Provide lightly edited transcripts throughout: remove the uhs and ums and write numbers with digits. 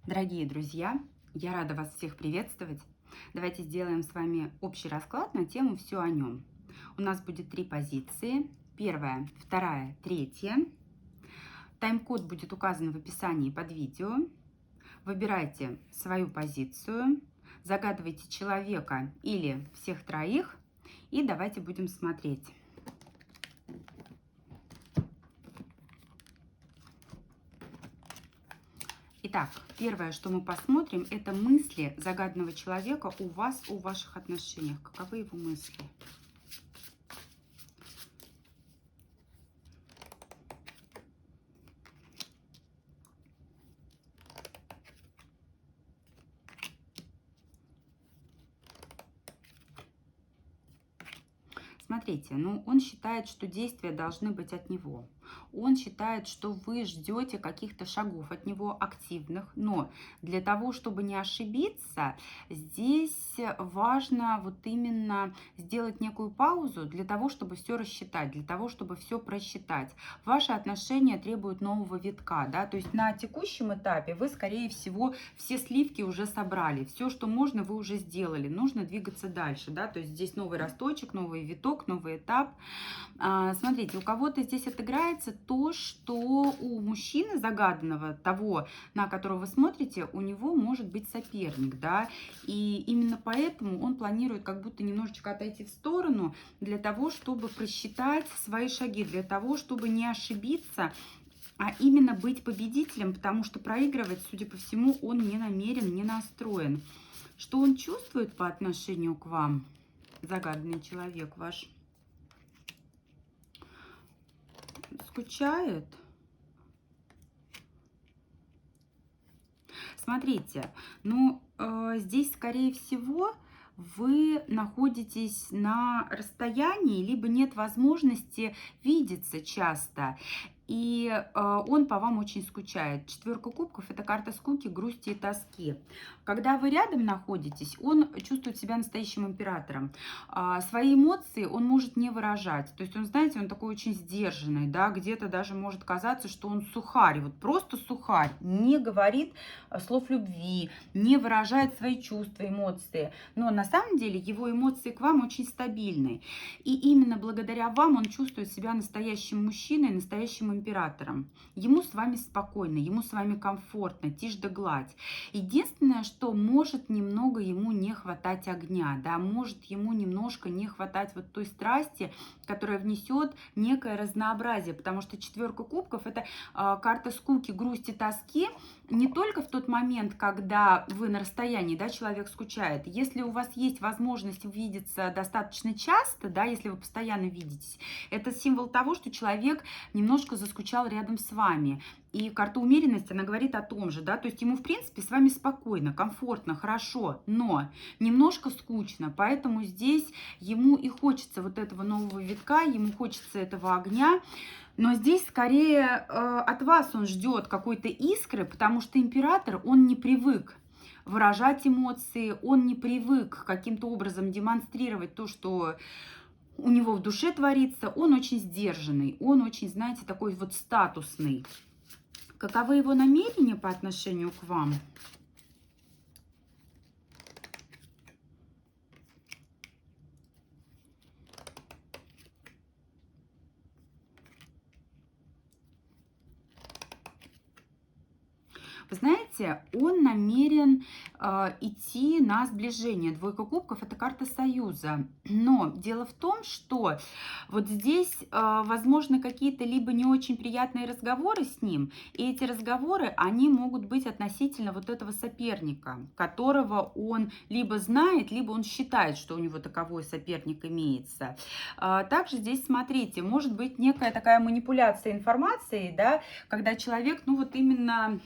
Дорогие друзья, я рада вас всех приветствовать. Давайте сделаем с вами общий расклад на тему «Все о нем». У нас будет 3 позиции. Первая, вторая, третья. Тайм-код будет указан в описании под видео. Выбирайте свою позицию, загадывайте человека или всех троих, и давайте будем смотреть. Итак, первое, что мы посмотрим, это мысли загаданного человека у вас, о ваших отношениях. Каковы его мысли? Смотрите, ну он считает, что действия должны быть от него. Он считает, что вы ждете каких-то шагов от него активных, но для того, чтобы не ошибиться, здесь важно вот именно сделать некую паузу для того, чтобы все рассчитать, для того, чтобы все просчитать. Ваши отношения требуют нового витка, да, то есть на текущем этапе вы, скорее всего, все сливки уже собрали, все, что можно, вы уже сделали, нужно двигаться дальше, да, то есть здесь новый росточек, новый виток, новый этап. Смотрите, у кого-то здесь отыграется то, что у мужчины загаданного, того, на которого вы смотрите, у него может быть соперник, да, и именно поэтому он планирует как будто немножечко отойти в сторону для того, чтобы просчитать свои шаги, для того, чтобы не ошибиться, а именно быть победителем, потому что проигрывать, судя по всему, он не намерен, не настроен. Что он чувствует по отношению к вам, загаданный человек ваш? Скучает? Смотрите, ну, здесь, скорее всего, вы находитесь на расстоянии, либо нет возможности видеться часто. И он по вам очень скучает. Четверка кубков – это карта скуки, грусти и тоски. Когда вы рядом находитесь, он чувствует себя настоящим императором. Свои эмоции он может не выражать. То есть он, знаете, он такой очень сдержанный, да, где-то даже может казаться, что он сухарь, вот просто сухарь, не говорит слов любви, не выражает свои чувства, эмоции. Но на самом деле его эмоции к вам очень стабильны. И именно благодаря вам он чувствует себя настоящим мужчиной, настоящим императором. Ему с вами спокойно, ему с вами комфортно, тишь да гладь. Единственное, что может немного ему не хватать огня, да, может ему немножко не хватать вот той страсти, которая внесет некое разнообразие, потому что четверка кубков – это карта скуки, грусти, тоски, не только в тот момент, когда вы на расстоянии, да, человек скучает. Если у вас есть возможность увидеться достаточно часто, да, если вы постоянно видитесь, это символ того, что человек немножко заскучал рядом с вами. И карта умеренности, она говорит о том же, да, то есть ему, в принципе, с вами спокойно, комфортно, хорошо, но немножко скучно, поэтому здесь ему и хочется вот этого нового витка, ему хочется этого огня. Но здесь скорее от вас он ждет какой-то искры, потому что император, он не привык выражать эмоции, он не привык каким-то образом демонстрировать то, что у него в душе творится, он очень сдержанный, он очень, знаете, такой вот статусный. Каковы его намерения по отношению к вам? Вы знаете, он намерен идти на сближение. Двойка кубков – это карта союза. Но дело в том, что вот здесь, возможно, какие-то либо не очень приятные разговоры с ним, и эти разговоры, они могут быть относительно вот этого соперника, которого он либо знает, либо он считает, что у него таковой соперник имеется. Также здесь, смотрите, может быть некая такая манипуляция информацией, да, когда человек, ну вот именно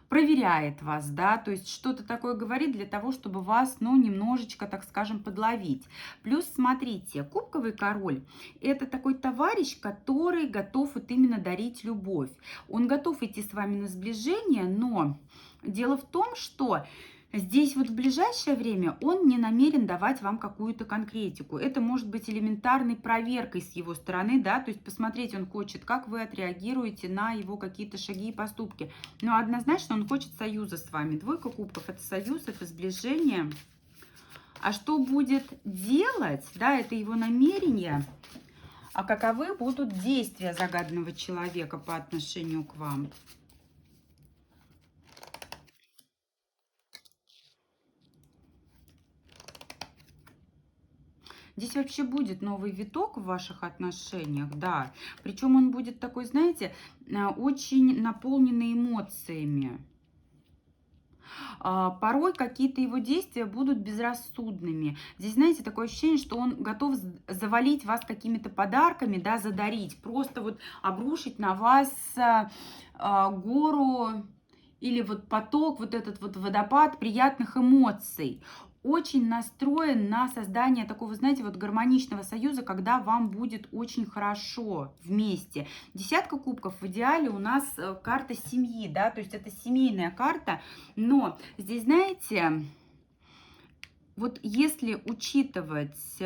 проверяет вас, да, то есть что-то такое говорит для того, чтобы вас, ну, немножечко, так скажем, подловить. Плюс, смотрите, кубковый король – это такой товарищ, который готов вот именно дарить любовь. Он готов идти с вами на сближение, но дело в том, что Здесь вот в ближайшее время он не намерен давать вам какую-то конкретику. Это может быть элементарной проверкой с его стороны, да, то есть посмотреть он хочет, как вы отреагируете на его какие-то шаги и поступки. Но однозначно он хочет союза с вами. Двойка кубков – это союз, это сближение. А что будет делать, да, это его намерение. А каковы будут действия загаданного человека по отношению к вам? Здесь вообще будет новый виток в ваших отношениях, да. Причем он будет такой, знаете, очень наполненный эмоциями. Порой какие-то его действия будут безрассудными. Здесь, знаете, такое ощущение, что он готов завалить вас какими-то подарками, да, задарить, просто вот обрушить на вас гору или вот поток, вот этот вот водопад приятных эмоций. Очень настроен на создание такого, знаете, вот гармоничного союза, когда вам будет очень хорошо вместе. Десятка кубков в идеале у нас карта семьи, да, то есть это семейная карта, но здесь, знаете, вот если учитывать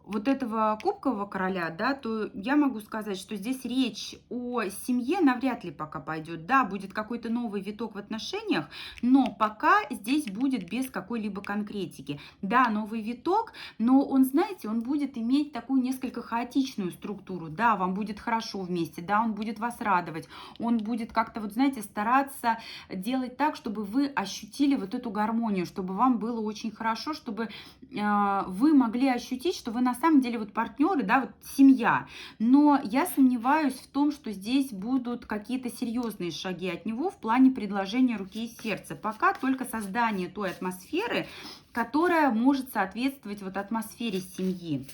вот этого кубкового короля, да, то я могу сказать, что здесь речь о семье навряд ли пока пойдет. Да, будет какой-то новый виток в отношениях, но пока здесь будет без какой-либо конкретики. Да, новый виток, но он, знаете, он будет иметь такую несколько хаотичную структуру. Да, вам будет хорошо вместе, да, он будет вас радовать, он будет как-то, вот знаете, стараться делать так, чтобы вы ощутили вот эту гармонию, чтобы вам было очень хорошо, чтобы вы могли ощутить, что вы на самом деле вот партнеры, да, вот семья. Но я сомневаюсь в том, что здесь будут какие-то серьезные шаги от него в плане предложения руки и сердца. Пока только создание той атмосферы, которая может соответствовать вот атмосфере семьи.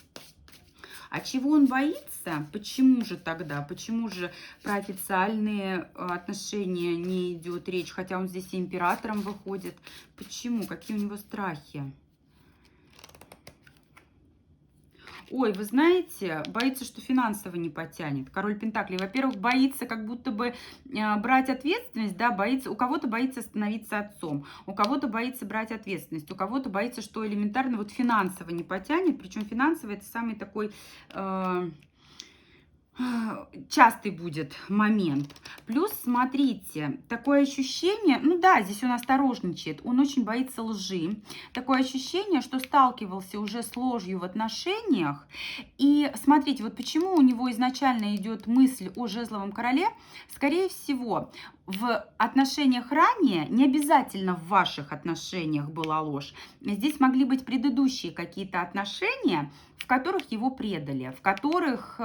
А чего он боится? Почему же тогда? Почему же про официальные отношения не идет речь, хотя он здесь и императором выходит? Почему? Какие у него страхи? Ой, вы знаете, боится, что финансово не потянет. Король Пентаклей, во-первых, боится как будто бы брать ответственность, да, боится, у кого-то боится становиться отцом, у кого-то боится брать ответственность, у кого-то боится, что элементарно вот финансово не потянет, причем финансово это самый такой частый будет момент. Плюс, смотрите, такое ощущение, ну да, здесь он осторожничает, он очень боится лжи. Такое ощущение, что сталкивался уже с ложью в отношениях. И смотрите, вот почему у него изначально идет мысль о жезловом короле. Скорее всего, в отношениях ранее, не обязательно в ваших отношениях была ложь. Здесь могли быть предыдущие какие-то отношения, в которых его предали, в которых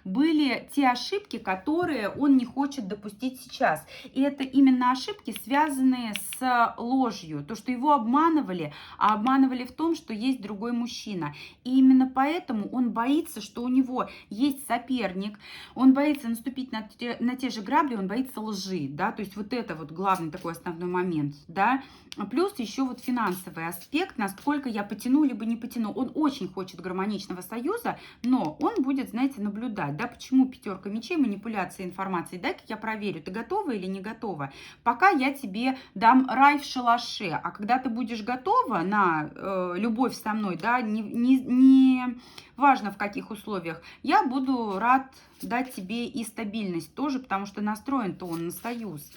были те ошибки, которые он не хочет допустить сейчас. И это именно ошибки, связанные с ложью, то, что его обманывали, а обманывали в том, что есть другой мужчина. И именно поэтому он боится, что у него есть соперник, он боится наступить на те же грабли, он боится лжи, да, то есть вот это вот главный такой основной момент, да. Плюс еще вот финансовый аспект, насколько я потяну, либо не потяну. Он очень хочет гармоничного союза, но он будет, знаете, наблюдать, да, почему пятерка мечей, манипуляция информацией. Дай-ка я проверю, ты готова или не готова. Пока я тебе дам рай в шалаше, а когда ты будешь готова на любовь со мной, да, не важно в каких условиях, я буду рад дать тебе и стабильность тоже, потому что настроен-то он на союз.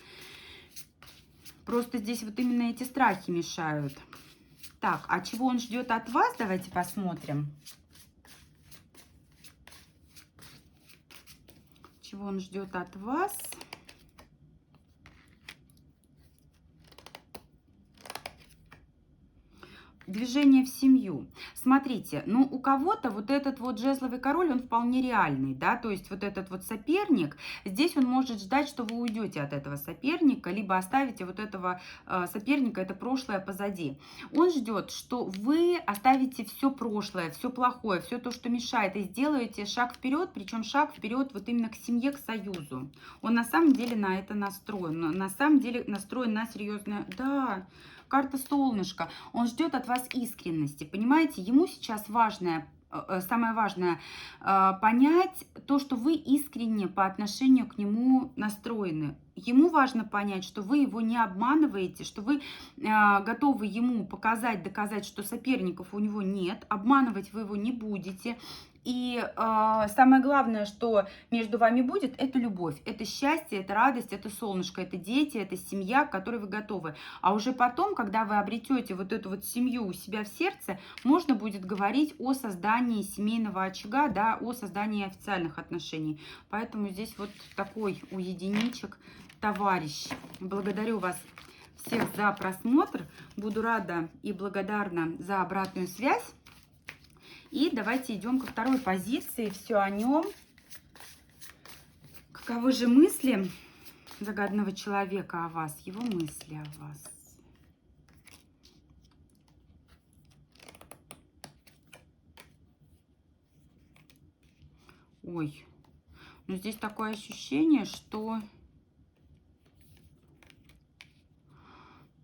Просто здесь вот именно эти страхи мешают. Так, а чего он ждет от вас? Давайте посмотрим. Чего он ждет от вас? Движение в семью. Смотрите, ну у кого-то вот этот вот жезловый король, он вполне реальный, да, то есть вот этот вот соперник, здесь он может ждать, что вы уйдете от этого соперника, либо оставите вот этого соперника, это прошлое позади. Он ждет, что вы оставите все прошлое, все плохое, все то, что мешает, и сделаете шаг вперед, причем шаг вперед вот именно к семье, к союзу. Он на самом деле на это настроен, на самом деле настроен на серьезное, да. Карта солнышко. Он ждет от вас искренности. Понимаете, ему сейчас важное, самое важное, понять то, что вы искренне по отношению к нему настроены. ему важно понять, что вы его не обманываете, что вы готовы ему показать, доказать, что соперников у него нет, обманывать вы его не будете. И самое главное, что между вами будет, это любовь, это счастье, это радость, это солнышко, это дети, это семья, к которой вы готовы. А уже потом, когда вы обретете вот эту вот семью у себя в сердце, можно будет говорить о создании семейного очага, да, о создании официальных отношений. Поэтому здесь вот такой у единичек товарищ. Благодарю вас всех за просмотр. Буду рада и благодарна за обратную связь. И давайте идем ко второй позиции. Все о нем. Каковы же мысли загаданного человека о вас? Его мысли о вас. Ой. Но здесь такое ощущение, что,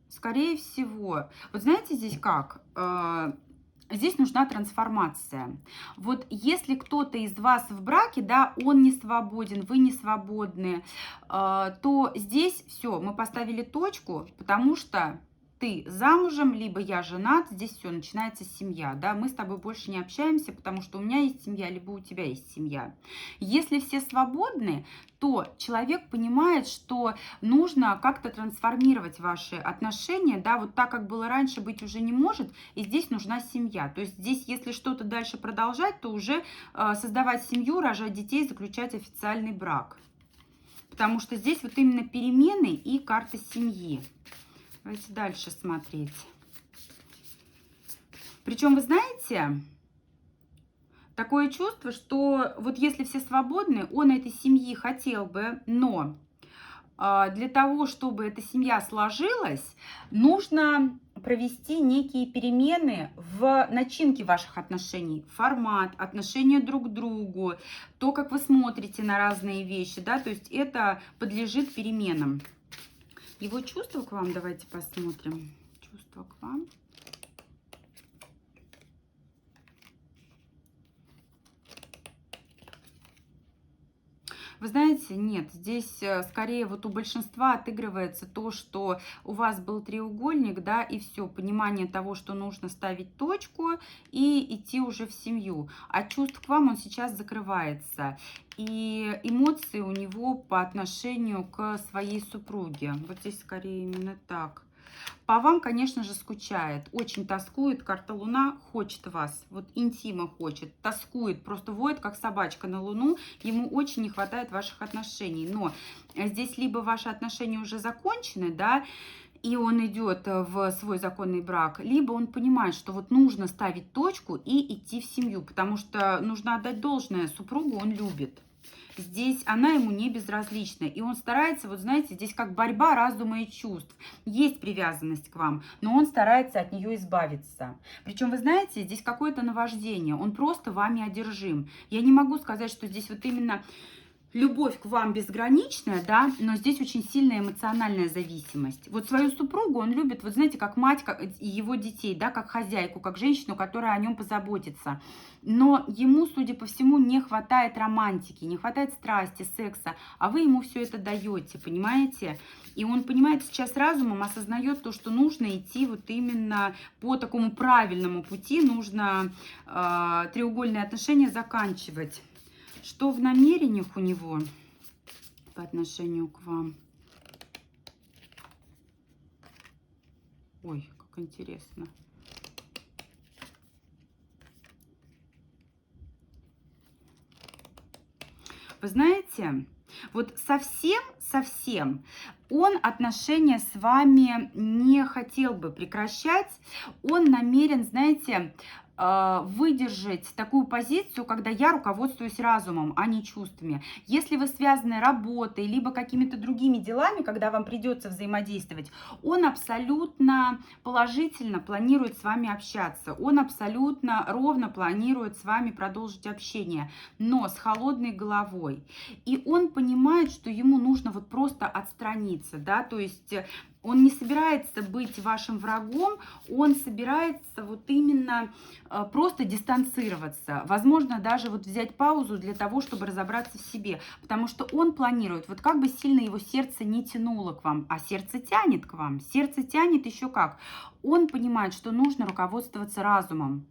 скорее всего, вот знаете, здесь как? Здесь нужна трансформация. Вот если кто-то из вас в браке, да, он не свободен, вы не свободны, то здесь все, мы поставили точку, потому что ты замужем, либо я женат, здесь все, начинается семья, да, мы с тобой больше не общаемся, потому что у меня есть семья, либо у тебя есть семья. Если все свободны, то человек понимает, что нужно как-то трансформировать ваши отношения, да, вот так, как было раньше, быть уже не может, и здесь нужна семья. То есть здесь, если что-то дальше продолжать, то уже создавать семью, рожать детей, заключать официальный брак. Потому что здесь вот именно перемены и карта семьи. Давайте дальше смотреть. Причем, вы знаете, такое чувство, что вот если все свободны, он этой семьи хотел бы, но для того, чтобы эта семья сложилась, нужно провести некие перемены в начинке ваших отношений, формат, отношения друг к другу, то, как вы смотрите на разные вещи, да, то есть это подлежит переменам. Его чувства к вам, давайте посмотрим. Чувства к вам. Вы знаете, нет, здесь скорее вот у большинства отыгрывается то, что у вас был треугольник, да, и все, понимание того, что нужно ставить точку и идти уже в семью. А чувств к вам он сейчас закрывается. И эмоции у него по отношению к своей супруге. Вот здесь скорее именно так. По вам, конечно же, скучает, очень тоскует, карта Луна хочет вас, вот интима хочет, тоскует, просто воет, как собачка на Луну, ему очень не хватает ваших отношений, но здесь либо ваши отношения уже закончены, да, и он идет в свой законный брак, либо он понимает, что вот нужно ставить точку и идти в семью, потому что нужно отдать должное, супругу он любит. Здесь она ему не безразлична. И он старается, вот знаете, здесь как борьба разума и чувств. Есть привязанность к вам, но он старается от нее избавиться. Причем, вы знаете, здесь какое-то наваждение. Он просто вами одержим. Я не могу сказать, что здесь вот именно любовь к вам безграничная, да, но здесь очень сильная эмоциональная зависимость. Вот свою супругу он любит, вот знаете, как мать и его детей, да, как хозяйку, как женщину, которая о нем позаботится. Но ему, судя по всему, не хватает романтики, не хватает страсти, секса, а вы ему все это даете, понимаете? И он понимает сейчас разумом, осознает то, что нужно идти вот именно по такому правильному пути, нужно треугольные отношения заканчивать. Что в намерениях у него по отношению к вам? Ой, как интересно. Вы знаете, вот совсем он отношения с вами не хотел бы прекращать. Он намерен, знаете, выдержать такую позицию, когда я руководствуюсь разумом, а не чувствами. Если вы связаны работой, либо какими-то другими делами, когда вам придется взаимодействовать, он абсолютно положительно планирует с вами общаться, он абсолютно ровно планирует с вами продолжить общение, но с холодной головой. И он понимает, что ему нужно вот просто отстраниться, да, то есть Он не собирается быть вашим врагом, он собирается вот именно просто дистанцироваться. Возможно, даже вот взять паузу для того, чтобы разобраться в себе. Потому что он планирует, вот как бы сильно его сердце не тянуло к вам, а сердце тянет к вам. Сердце тянет еще как. Он понимает, что нужно руководствоваться разумом,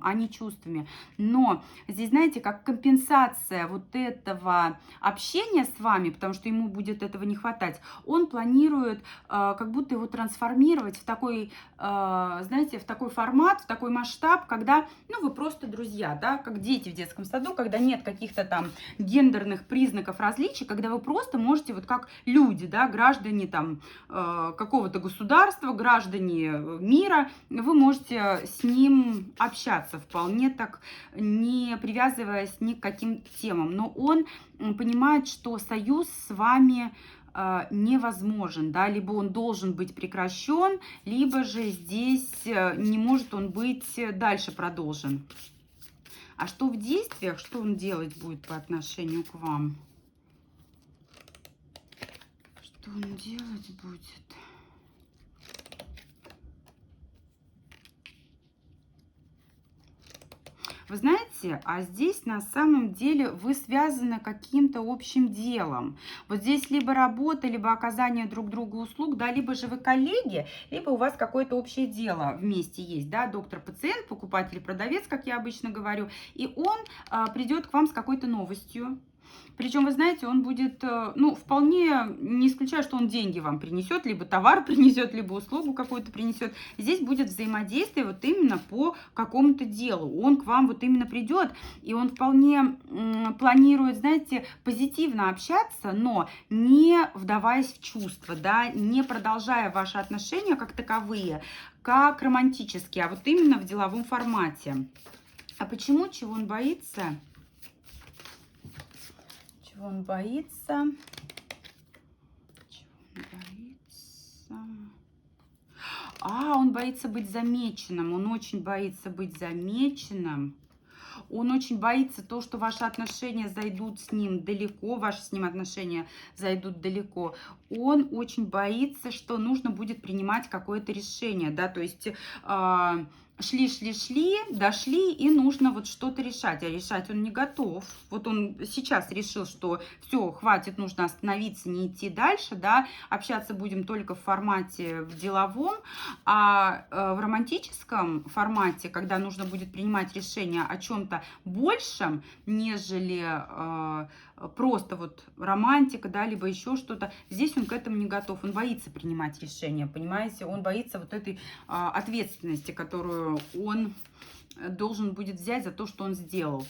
а не чувствами. Но здесь, знаете, как компенсация вот этого общения с вами, потому что ему будет этого не хватать, он планирует как будто его трансформировать в такой, знаете, в такой формат, в такой масштаб, когда, ну, вы просто друзья, да, как дети в детском саду, когда нет каких-то там гендерных признаков различий, когда вы просто можете вот как люди, да, граждане там какого-то государства, граждане мира, вы можете с ним общаться вполне так, не привязываясь ни к каким темам. Но он понимает, что союз с вами невозможен, да, либо он должен быть прекращен, либо же здесь не может он быть дальше продолжен. А что в действиях, что он делать будет по отношению к вам? Что он делать будет? Вы знаете, а здесь на самом деле вы связаны каким-то общим делом. Вот здесь либо работа, либо оказание друг другу услуг, да, либо же вы коллеги, либо у вас какое-то общее дело вместе есть, да, доктор-пациент, покупатель-продавец, как я обычно говорю, и он придет к вам с какой-то новостью. Причем, вы знаете, он будет, ну, вполне не исключаю, что он деньги вам принесет, либо товар принесет, либо услугу какую-то принесет. Здесь будет взаимодействие вот именно по какому-то делу. Он к вам вот именно придет, и он вполне планирует, знаете, позитивно общаться, но не вдаваясь в чувства, да, не продолжая ваши отношения как таковые, как романтические, а вот именно в деловом формате. А почему? Чего он боится? Чего он боится? Чего он боится? Он боится быть замеченным. Он очень боится быть замеченным. Он очень боится то, что ваши отношения зайдут с ним далеко, ваши с ним отношения зайдут далеко. Он очень боится, что нужно будет принимать какое-то решение, да, то есть шли, дошли, и нужно вот что-то решать, а решать он не готов. Вот он сейчас решил, что все, хватит, нужно остановиться, не идти дальше, да, общаться будем только в формате в деловом, а в романтическом формате, когда нужно будет принимать решение о чем-то большем, нежели просто вот романтика, да, либо еще что-то, здесь он к этому не готов, он боится принимать решения, понимаете, он боится вот этой ответственности, которую он должен будет взять за то, что он сделал.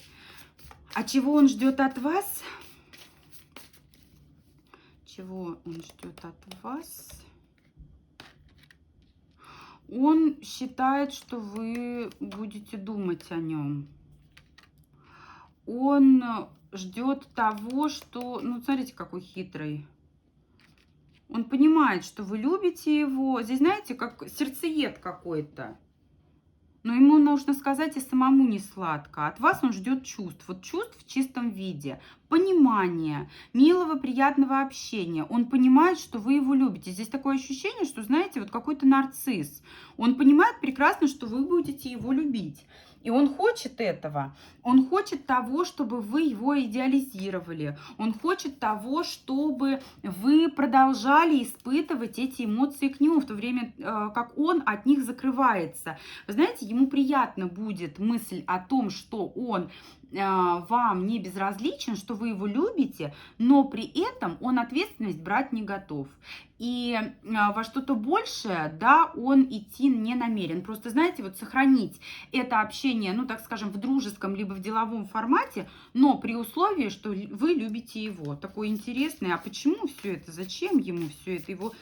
А чего он ждет от вас? Чего он ждет от вас? Он считает, что вы будете думать о нем. Он ждет того, что... Ну, смотрите, какой хитрый. Он понимает, что вы любите его. Здесь, знаете, как сердцеед какой-то. Но ему нужно сказать и самому не сладко. От вас он ждет чувств. Вот чувств в чистом виде. Понимания, милого, приятного общения. Он понимает, что вы его любите. Здесь такое ощущение, что, знаете, вот какой-то нарцисс. Он понимает прекрасно, что вы будете его любить. И он хочет этого. Он хочет того, чтобы вы его идеализировали. Он хочет того, чтобы вы продолжали испытывать эти эмоции к нему, в то время как он от них закрывается. Вы знаете, ему приятно будет мысль о том, что он вам не безразличен, что вы его любите, но при этом он ответственность брать не готов. И во что-то большее, да, он идти не намерен. Просто, знаете, вот сохранить это общение, ну, так скажем, в дружеском либо в деловом формате, но при условии, что вы любите его. Такой интересный. А почему все это? Зачем ему все это? Его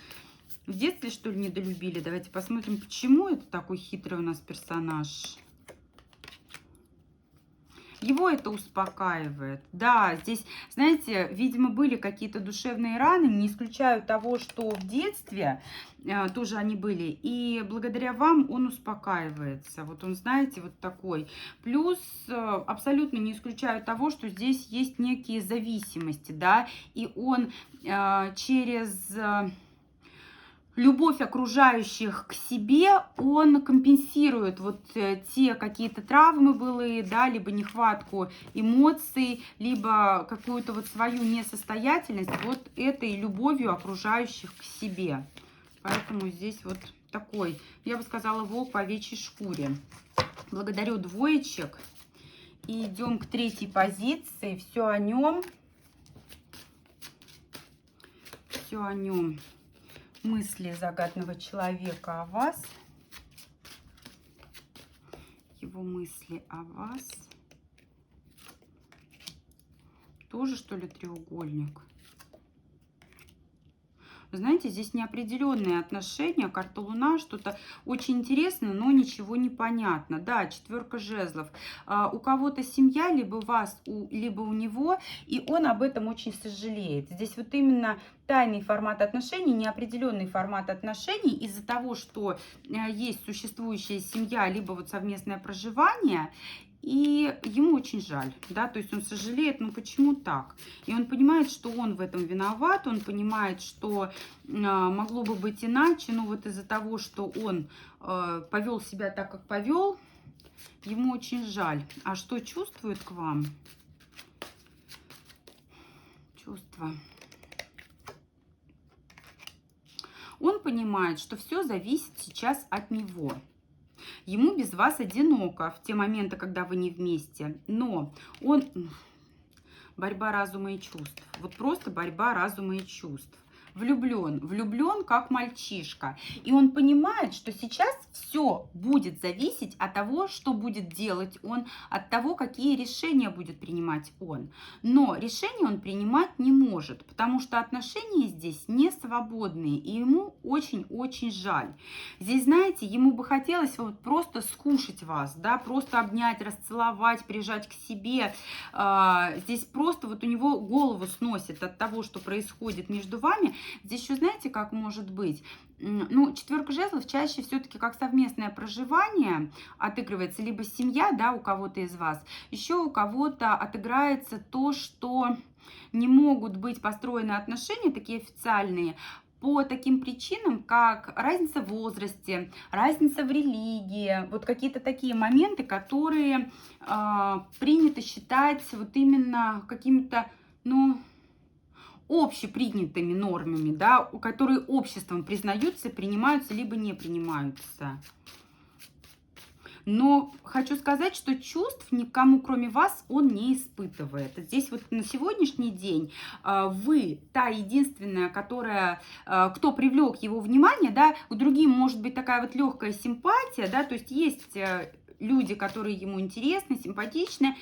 в детстве, что ли, недолюбили? Давайте посмотрим, почему это такой хитрый у нас персонаж. Его это успокаивает. Да, здесь, знаете, видимо, были какие-то душевные раны. Не исключаю того, что в детстве тоже они были. И благодаря вам он успокаивается. Вот он, знаете, вот такой. Плюс абсолютно не исключаю того, что здесь есть некие зависимости, да. И он через... любовь окружающих к себе он компенсирует вот те какие-то травмы былые, да, либо нехватку эмоций, либо какую-то вот свою несостоятельность вот этой любовью окружающих к себе. Поэтому здесь вот такой, я бы сказала, волк по овечьей шкуре. Благодарю двоечек. И идем к третьей позиции. Все о нем. Все о нем. Мысли загаданного человека о вас. Его мысли о вас. Тоже, что ли, треугольник? Вы знаете, здесь неопределенные отношения, карта Луна, что-то очень интересное, но ничего не понятно. Да, четверка жезлов. У кого-то семья, либо у вас, либо у него, и он об этом очень сожалеет. Здесь вот именно тайный формат отношений, неопределенный формат отношений из-за того, что есть существующая семья, либо вот совместное проживание. И ему очень жаль, да, то есть он сожалеет, ну почему так? И он понимает, что он в этом виноват, он понимает, что могло бы быть иначе, но вот из-за того, что он повел себя так, как повел, ему очень жаль. А что чувствует к вам? Чувство. Он понимает, что все зависит сейчас от него. Ему без вас одиноко в те моменты, когда вы не вместе. Но он... Борьба разума и чувств. Вот просто борьба разума и чувств. Влюблен как мальчишка. И он понимает, что сейчас все будет зависеть от того, что будет делать он, от того, какие решения будет принимать он. Но решения он принимать не может, потому что отношения здесь не свободные, и ему очень-очень жаль. Здесь, знаете, ему бы хотелось вот просто скушать вас, да, просто обнять, расцеловать, прижать к себе. Здесь просто вот у него голову сносит от того, что происходит между вами. Здесь еще знаете, как может быть? Ну, четверка жезлов чаще все-таки как совместное проживание отыгрывается, либо семья, да, у кого-то из вас, еще у кого-то отыграется то, что не могут быть построены отношения такие официальные, по таким причинам, как разница в возрасте, разница в религии, вот какие-то такие моменты, которые принято считать вот именно какими-то, ну, общепринятыми нормами, да, которые обществом признаются, принимаются, либо не принимаются. Но хочу сказать, что чувств никому, кроме вас, он не испытывает. Здесь вот на сегодняшний день вы та единственная, которая, кто привлек его внимание, да, у другим может быть такая вот легкая симпатия, да, то есть есть люди, которые ему интересны, симпатичны,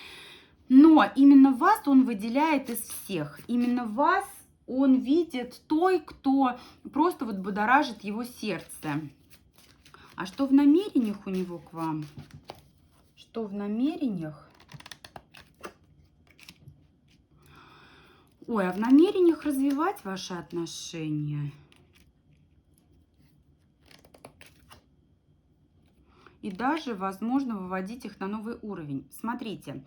но именно вас он выделяет из всех. Именно вас он видит той, кто просто вот будоражит его сердце. А что в намерениях у него к вам? Что в намерениях? Ой, а в намерениях развивать ваши отношения. И даже, возможно, выводить их на новый уровень. Смотрите.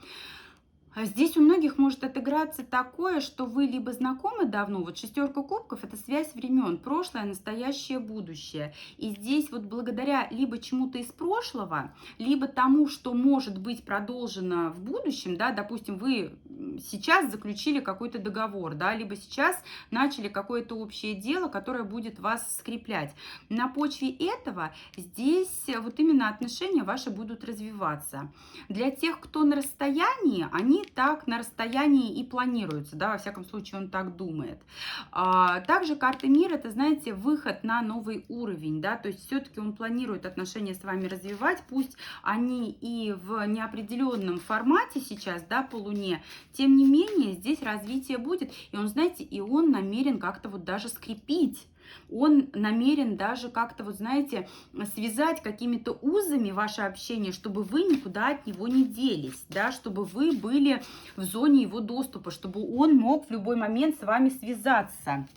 Здесь у многих может отыграться такое, что вы либо знакомы давно, вот шестерка кубков — это связь времен, прошлое, настоящее, будущее. И здесь вот благодаря либо чему-то из прошлого, либо тому, что может быть продолжено в будущем, да, допустим, вы сейчас заключили какой-то договор, да, либо сейчас начали какое-то общее дело, которое будет вас скреплять. На почве этого здесь вот именно отношения ваши будут развиваться. Для тех, кто на расстоянии, они так на расстоянии и планируются, да, во всяком случае он так думает. Также карта мира — это, знаете, выход на новый уровень, да, то есть все-таки он планирует отношения с вами развивать, пусть они и в неопределенном формате сейчас, да, по Луне, тем не менее здесь развитие будет, и он, знаете, и он намерен как-то вот даже скрепить. Он намерен даже как-то, вот знаете, связать какими-то узами ваше общение, чтобы вы никуда от него не делись, да, чтобы вы были в зоне его доступа, чтобы он мог в любой момент с вами связаться,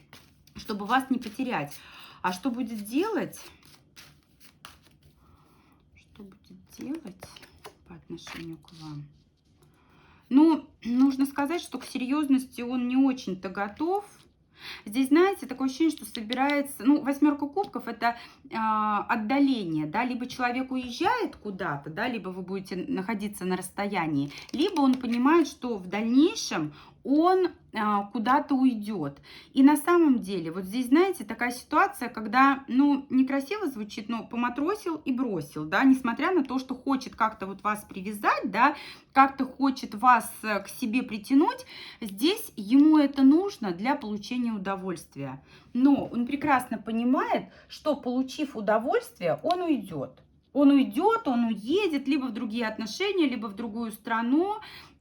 чтобы вас не потерять. А что будет делать? Что будет делать по отношению к вам? Ну, нужно сказать, что к серьезности он не очень-то готов. Здесь, знаете, такое ощущение, что собирается, ну, восьмерка кубков это отдаление, да, либо человек уезжает куда-то, да, либо вы будете находиться на расстоянии, либо он понимает, что в дальнейшем он куда-то уйдет. И на самом деле, вот здесь, знаете, такая ситуация, когда, ну, некрасиво звучит, но поматросил и бросил, да, несмотря на то, что хочет как-то вот вас привязать, да, как-то хочет вас к себе притянуть, здесь ему это нужно для получения удовольствия. Но он прекрасно понимает, что, получив удовольствие, он уйдет. Он уйдет, он уедет либо в другие отношения, либо в другую страну.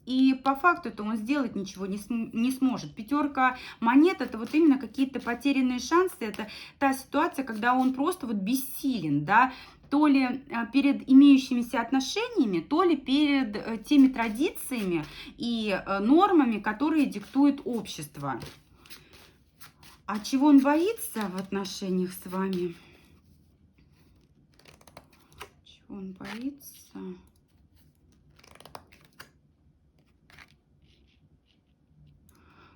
И по факту-то он сделать ничего не сможет. Пятерка монет — это вот именно какие-то потерянные шансы. Это та ситуация, когда он просто вот бессилен, да, то ли перед имеющимися отношениями, то ли перед теми традициями и нормами, которые диктует общество. А чего он боится в отношениях с вами? Чего он боится?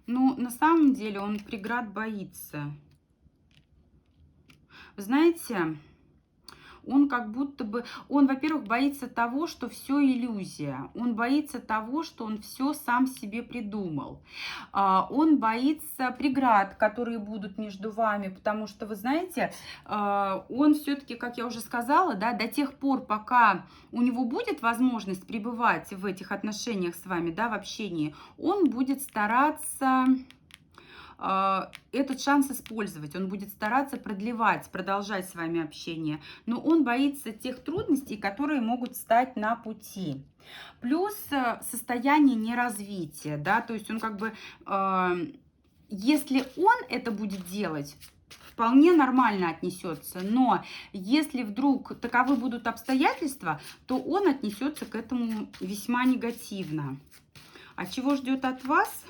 Ну, на самом деле он преград боится. Вы знаете, он как будто бы, он, во-первых, боится того, что все иллюзия. Он боится того, что он все сам себе придумал. Он боится преград, которые будут между вами, потому что, вы знаете, он все-таки, как я уже сказала, да, до тех пор, пока у него будет возможность пребывать в этих отношениях с вами, да, в общении, он будет стараться этот шанс использовать, он будет стараться продлевать, продолжать с вами общение, но он боится тех трудностей, которые могут стать на пути. Плюс состояние неразвития, да, то есть он как бы, если он это будет делать, вполне нормально отнесется, но если вдруг таковы будут обстоятельства, то он отнесется к этому весьма негативно. А чего ждет от вас?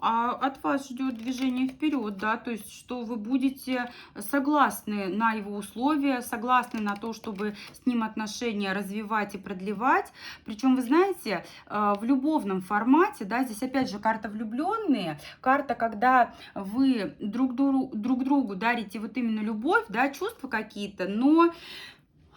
А от вас ждет движение вперед, да, то есть, что вы будете согласны на его условия, согласны на то, чтобы с ним отношения развивать и продлевать. Причем, вы знаете, в любовном формате, да, здесь опять же карта влюбленные, карта, когда вы друг другу дарите вот именно любовь, да, чувства какие-то, но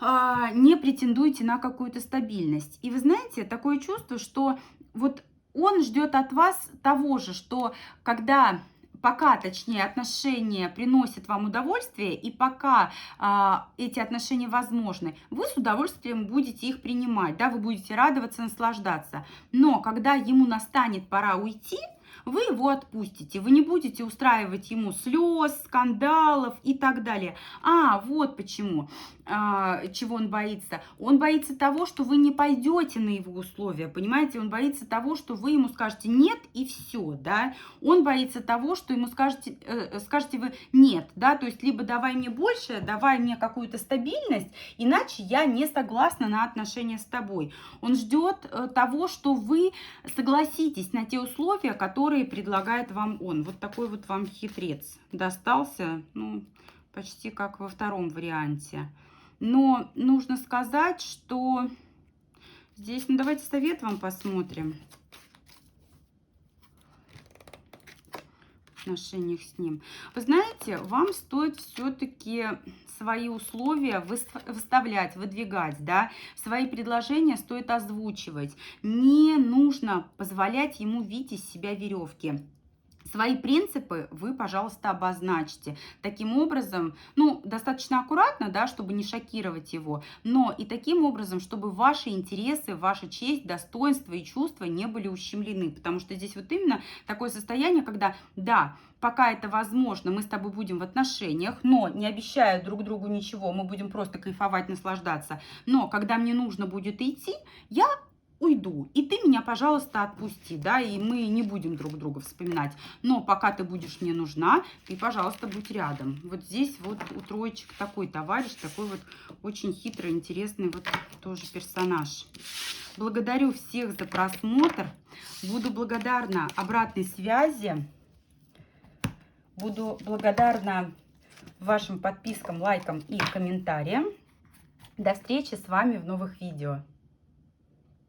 не претендуете на какую-то стабильность. И вы знаете, такое чувство, что вот он ждет от вас того же, что пока, точнее, отношения приносят вам удовольствие, и пока эти отношения возможны, вы с удовольствием будете их принимать, да, вы будете радоваться, наслаждаться. Но когда ему настанет пора уйти, вы его отпустите, вы не будете устраивать ему слез, скандалов и так далее. Вот почему, чего он боится. Он боится того, что вы не пойдете на его условия, понимаете? Он боится того, что вы ему скажете нет и все, да. Он боится того, что ему скажете вы нет, да, то есть либо давай мне больше, давай мне какую-то стабильность, иначе я не согласна на отношения с тобой. Он ждет того, что вы согласитесь на те условия, которые предлагает вам он. Вот такой вот вам хитрец достался, ну, почти как во втором варианте. Но нужно сказать, что здесь, ну, давайте совет вам посмотрим в отношениях с ним. Вы знаете, вам стоит все-таки свои условия выставлять, выдвигать, да, свои предложения стоит озвучивать. Не нужно позволять ему видеть из себя веревки. Свои принципы вы, пожалуйста, обозначьте. Таким образом, ну, достаточно аккуратно, да, чтобы не шокировать его, но и таким образом, чтобы ваши интересы, ваша честь, достоинство и чувства не были ущемлены. Потому что здесь вот именно такое состояние, когда, да, пока это возможно, мы с тобой будем в отношениях, но не обещая друг другу ничего, мы будем просто кайфовать, наслаждаться. Но когда мне нужно будет идти, я уйду, и ты меня, пожалуйста, отпусти, да, и мы не будем друг друга вспоминать. Но пока ты будешь мне нужна, ты, пожалуйста, будь рядом. Вот здесь вот у троечек такой товарищ, такой вот очень хитрый, интересный вот тоже персонаж. Благодарю всех за просмотр. Буду благодарна обратной связи. Буду благодарна вашим подпискам, лайкам и комментариям. До встречи с вами в новых видео.